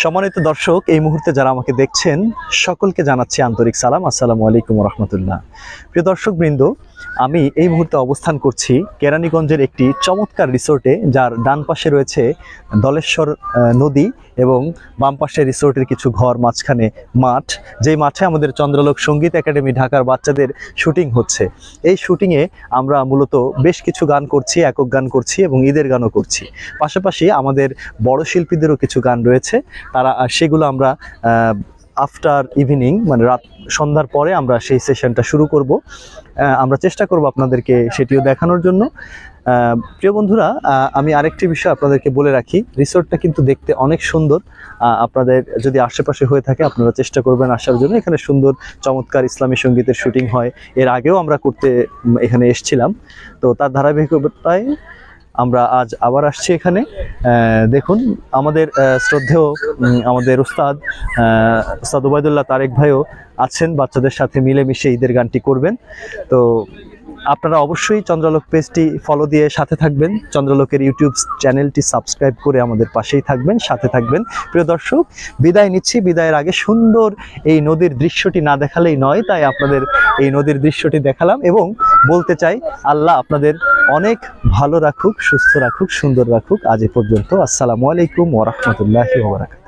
সম্মানিত দর্শক, এই মুহূর্তে যারা আমাকে দেখছেন সকলকে জানাচ্ছি আন্তরিক সালাম। আসসালামু আলাইকুম ওয়া রাহমাতুল্লাহ। প্রিয় দর্শকবৃন্দ, আমি এই মুহূর্তে অবস্থান করছি কেরানীগঞ্জের একটি চমৎকার রিসোর্টে, যার ডান পাশে রয়েছে দলেশ্বর নদী এবং বাম পাশে রিসোর্টের কিছু ঘর, মাঝখানে মাঠ, যেই মাঠে আমাদের চন্দ্রলোক সঙ্গীত একাডেমি ঢাকার বাচ্চাদের শুটিং হচ্ছে। এই শুটিংয়ে আমরা মূলত বেশ কিছু গান করছি, একক গান করছি এবং ঈদের গানও করছি। পাশাপাশি আমাদের বড় শিল্পীদেরও কিছু গান রয়েছে, সেগুলো আমরা আফটার ইভিনিং, মানে রাত সন্ধ্যার পরে আমরা সেই সেশনটা শুরু করব। আমরা চেষ্টা করব আপনাদেরকে সেটিও দেখানোর জন্য। প্রিয় বন্ধুরা, আমি আরেকটি বিষয় আপনাদেরকে বলে রাখি, রিসোর্টটা কিন্তু দেখতে অনেক সুন্দর। আপনাদের যদি আশেপাশে হয়ে থাকে আপনারা চেষ্টা করবেন আসার জন্য। এখানে সুন্দর চমৎকার ইসলামী সঙ্গীতের শুটিং হয়, এর আগেও আমরা করতে এখানে এসেছিলাম। তো তার ধারাবাহিকতায় আমরা আজ আবার আসছি এখানে। দেখুন, আমাদের শ্রদ্ধেয় আমাদের উস্তাদ ওবায়দুল্লাহ তারেক ভাইও আছেন, বাচ্চাদের সাথে মিলেমিশে ঈদের গানটি করবেন। তো আপনারা অবশ্যই চন্দ্রলোক পেজটি ফলো দিয়ে সাথে থাকবেন, চন্দ্রলোকের ইউটিউব চ্যানেলটি সাবস্ক্রাইব করে আমাদের পাশেই থাকবেন, সাথে থাকবেন। প্রিয় দর্শক, বিদায় নিচ্ছি। বিদায়ের আগে সুন্দর এই নদীর দৃশ্যটি না দেখালেই নয়, তাই আপনাদের এই নদীর দৃশ্যটি দেখালাম এবং বলতে চাই, আল্লাহ আপনাদের অনেক ভালো রাখুক, সুস্থ রাখুক, সুন্দর রাখুক। আজ এ পর্যন্ত। আসসালামু আলাইকুম ওয়া রাহমাতুল্লাহি ওয়া বারাকাতুহু।